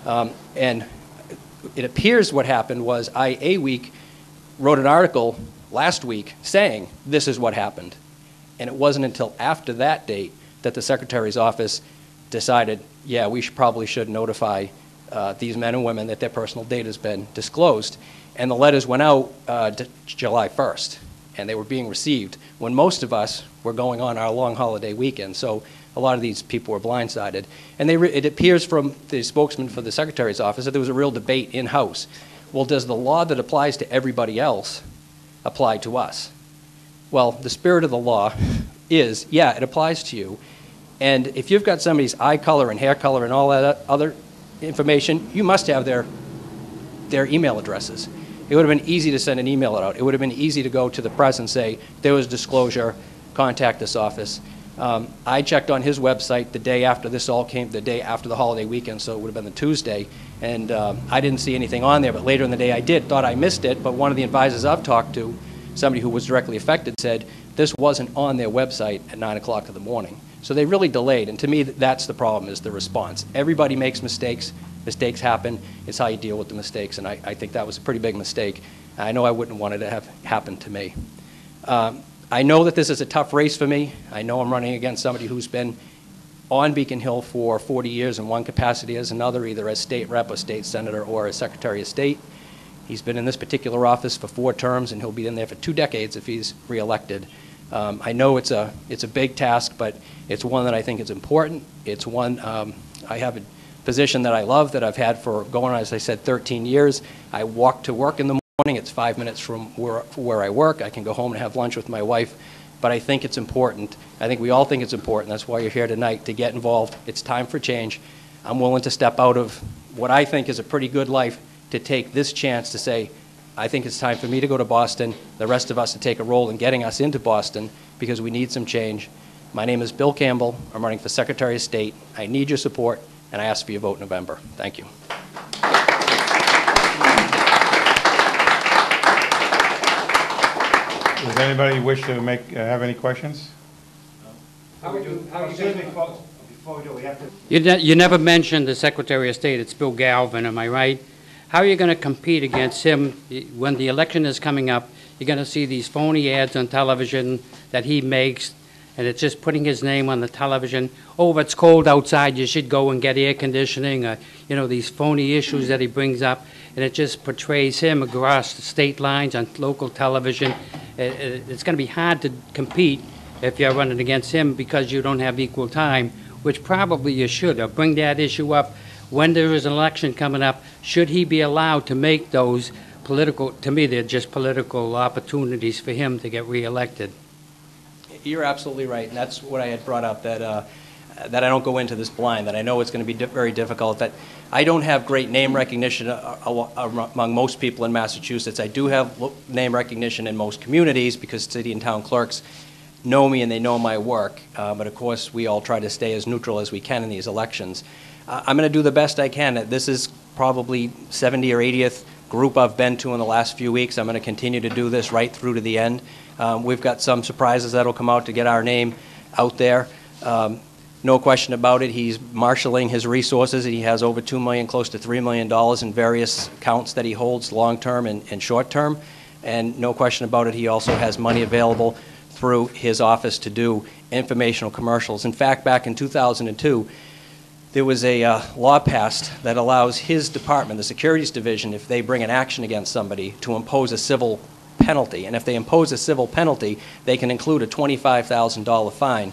And it appears what happened was A Week wrote an article last week saying this is what happened. And it wasn't until after that date that the Secretary's office decided, yeah, we probably should notify these men and women that their personal data has been disclosed. And the letters went out July 1st, and they were being received when most of us were going on our long holiday weekend. So a lot of these people were blindsided. And it appears from the spokesman for the Secretary's office that there was a real debate in-house. Well, does the law that applies to everybody else apply to us? Well, the spirit of the law is, yeah, it applies to you. And if you've got somebody's eye color and hair color and all that other information, you must have their email addresses. It would have been easy to send an email out. It would have been easy to go to the press and say, there was disclosure, contact this office. I checked on his website the day after this all came, the day after the holiday weekend, so it would have been the Tuesday, and I didn't see anything on there, but later in the day I did, thought I missed it, but one of the advisors I've talked to, somebody who was directly affected, said this wasn't on their website at 9 o'clock in the morning. So they really delayed, and to me that's the problem, is the response. Everybody makes mistakes. Mistakes happen. It's how you deal with the mistakes, and I think that was a pretty big mistake. I know I wouldn't want it to have happened to me. I know that this is a tough race for me. I know I'm running against somebody who's been on Beacon Hill for 40 years in one capacity as another, either as state rep or state senator or as Secretary of State. He's been in this particular office for 4 terms, and he'll be in there for 2 decades if he's reelected. I know it's a big task, but it's one that I think is important. It's one, I have a position that I love that I've had for going on, as I said, 13 years. I walk to work in the morning. It's 5 minutes from where I work. I can go home and have lunch with my wife. But I think it's important. I think we all think it's important. That's why you're here tonight, to get involved. It's time for change. I'm willing to step out of what I think is a pretty good life to take this chance to say, I think it's time for me to go to Boston, the rest of us to take a role in getting us into Boston, because we need some change. My name is Bill Campbell. I'm running for Secretary of State. I need your support, and I ask for your vote in November. Thank you. Does anybody wish to have any questions? You never mentioned the Secretary of State. It's Bill Galvin, am I right? How are you going to compete against him when the election is coming up? You're going to see these phony ads on television that he makes, and it's just putting his name on the television. Oh, if it's cold outside, you should go and get air conditioning. You know, these phony issues that he brings up, and it just portrays him across the state lines on local television. It's going to be hard to compete if you're running against him because you don't have equal time, which probably you should. Or bring that issue up when there is an election coming up. Should he be allowed to make those political, to me they're just political opportunities for him to get reelected? You're absolutely right, and that's what I had brought up, that I don't go into this blind, that I know it's going to be very difficult, that I don't have great name recognition among most people in Massachusetts. I do have name recognition in most communities because city and town clerks know me and they know my work, but of course we all try to stay as neutral as we can in these elections. I'm going to do the best I can. This is probably 70 or 80th group I've been to in the last few weeks. I'm going to continue to do this right through to the end. We've got some surprises that'll come out to get our name out there. No question about it, he's marshaling his resources. He has over $2 million, close to $3 million in various accounts that he holds, long-term and short-term. And no question about it, he also has money available through his office to do informational commercials. In fact, back in 2002, there was a law passed that allows his department, the Securities Division, if they bring an action against somebody, to impose a civil penalty. And if they impose a civil penalty, they can include a $25,000 fine.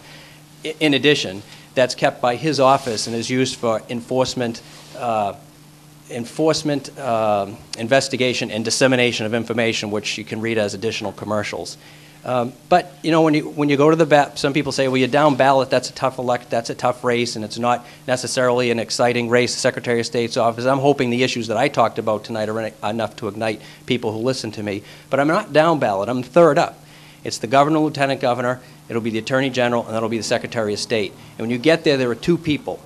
In addition, that's kept by his office and is used for enforcement, investigation, and dissemination of information, which you can read as additional commercials. But you know, when you go to the ballot, some people say, well, you're down ballot. That's a tough race, and it's not necessarily an exciting race. The Secretary of State's office. I'm hoping the issues that I talked about tonight are enough to ignite people who listen to me. But I'm not down ballot. I'm third up. It's the governor, lieutenant governor. It'll be the attorney general, and that'll be the Secretary of State. And when you get there, there are 2 people.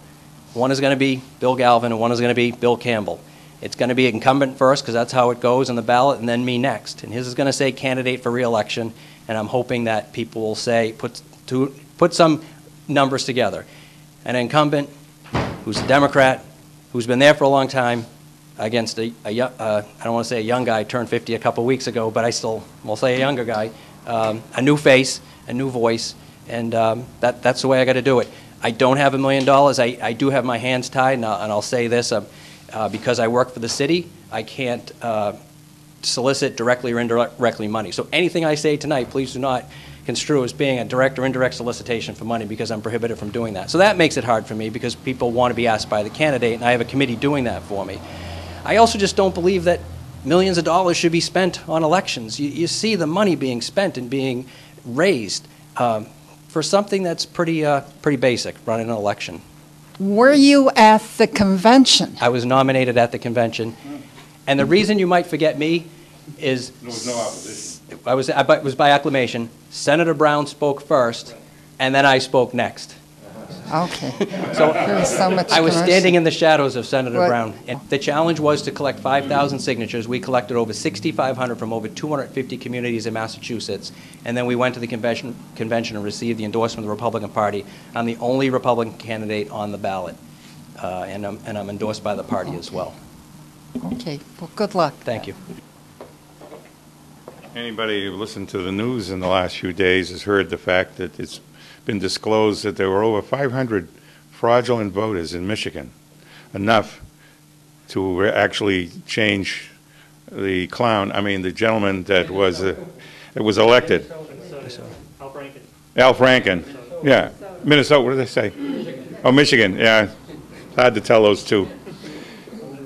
One is going to be Bill Galvin, and one is going to be Bill Campbell. It's going to be incumbent first, because that's how it goes on the ballot, and then me next. And his is going to say candidate for re-election. And I'm hoping that people will say, put some numbers together. An incumbent who's a Democrat, who's been there for a long time against I don't want to say a young guy, turned 50 a couple weeks ago, but I still will say a younger guy, a new face, a new voice, and that's the way I got to do it. I don't have $1 million. I do have my hands tied, and I'll say this, because I work for the city, I can't solicit directly or indirectly money. So anything I say tonight, please do not construe as being a direct or indirect solicitation for money, because I'm prohibited from doing that. So that makes it hard for me, because people want to be asked by the candidate, and I have a committee doing that for me. I also just don't believe that millions of dollars should be spent on elections. You see the money being spent and being raised for something that's pretty basic, running an election. Were you at the convention? I was nominated at the convention. And the reason you might forget me is... There was no opposition. It was by acclamation. Senator Brown spoke first, and then I spoke next. Okay. So There was so much I was commotion. standing in the shadows of Senator What? Brown. And the challenge was to collect 5,000 signatures. We collected over 6,500 from over 250 communities in Massachusetts. And then we went to the convention and received the endorsement of the Republican Party. I'm the only Republican candidate on the ballot, and I'm endorsed by the party as well. Okay, well, good luck. Thank you. Anybody who listened to the news in the last few days has heard the fact that it's been disclosed that there were over 500 fraudulent voters in Michigan, enough to actually change the gentleman that was elected. Al Franken. Yeah. Minnesota, what did they say? Oh, Michigan, yeah. It's hard to tell those two.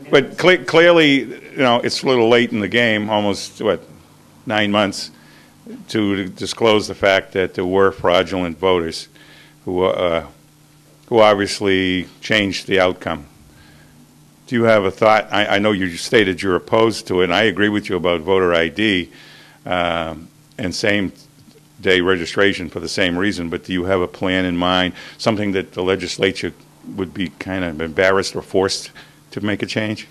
But clearly, it's a little late in the game, almost, 9 months, to disclose the fact that there were fraudulent voters who obviously changed the outcome. Do you have a thought? I know you stated you're opposed to it, and I agree with you about voter ID and same-day registration for the same reason, but do you have a plan in mind, something that the legislature would be kind of embarrassed or forced to make a change?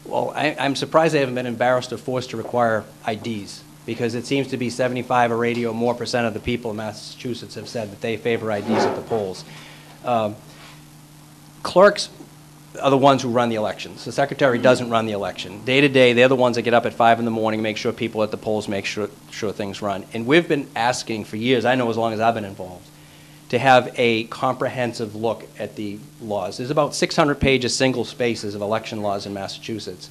Well, I'm surprised they haven't been embarrassed or forced to require IDs, because it seems to be 75 or 80 or more % of the people in Massachusetts have said that they favor IDs at the polls. Clerks are the ones who run the elections. The secretary doesn't run the election. Day to day, they're the ones that get up at 5 in the morning, make sure people at the polls make sure things run. And we've been asking for years, I know as long as I've been involved, to have a comprehensive look at the laws. There's about 600 pages, single spaces of election laws in Massachusetts.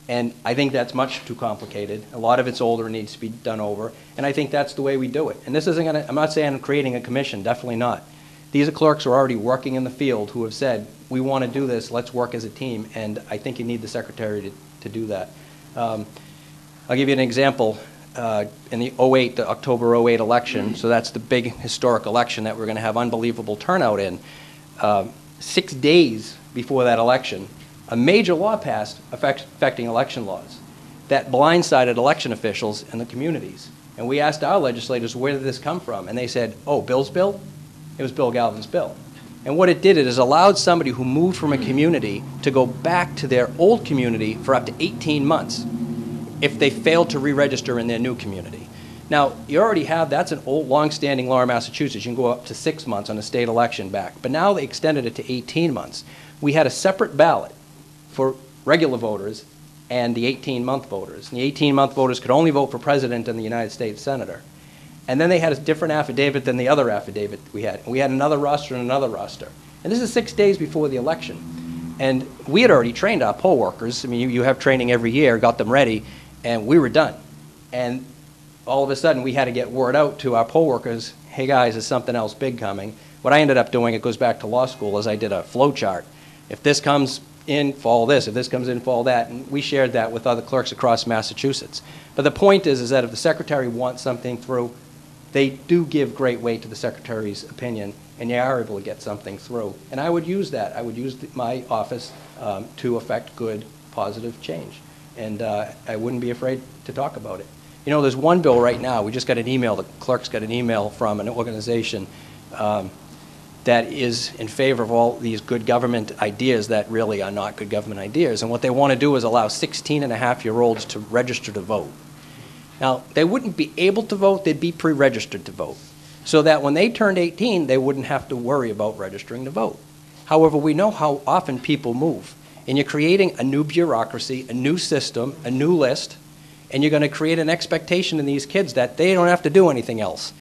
And I think that's much too complicated. A lot of it's older and needs to be done over. And I think that's the way we do it. And this isn't going to, I'm not saying I'm creating a commission, definitely not. These are clerks who are already working in the field who have said, we want to do this, let's work as a team. And I think you need the secretary to do that. I'll give you an example. In the October 08 election, so that's the big historic election that we're going to have unbelievable turnout in, 6 days before that election, a major law passed affecting election laws that blindsided election officials in the communities. And we asked our legislators, where did this come from? And they said, oh, Bill's bill? It was Bill Galvin's bill. And what it did is allowed somebody who moved from a community to go back to their old community for up to 18 months if they failed to re-register in their new community. Now, you already have, that's an old, long-standing law in Massachusetts. You can go up to 6 months on a state election back. But now they extended it to 18 months. We had a separate ballot for regular voters and the 18-month voters. And the 18-month voters could only vote for president and the United States senator. And then they had a different affidavit than the other affidavit we had. And we had another roster and another roster. And this is 6 days before the election. And we had already trained our poll workers. I mean, you have training every year, got them ready, and we were done. And all of a sudden, we had to get word out to our poll workers, hey guys, there's something else big coming. What I ended up doing, it goes back to law school, is I did a flow chart. If this comes in, follow this. If this comes in, follow that. And we shared that with other clerks across Massachusetts. But the point is that if the secretary wants something through, they do give great weight to the secretary's opinion, and they are able to get something through. And I would use that. I would use my office to affect good, positive change. And I wouldn't be afraid to talk about it. You know, there's one bill right now, we just got an email, the clerks got an email from an organization that is in favor of all these good government ideas that really are not good government ideas. And what they want to do is allow 16-and-a-half-year-olds to register to vote. Now, they wouldn't be able to vote, they'd be pre-registered to vote. So that when they turned 18, they wouldn't have to worry about registering to vote. However, we know how often people move. And you're creating a new bureaucracy, a new system, a new list, and you're going to create an expectation in these kids that they don't have to do anything else.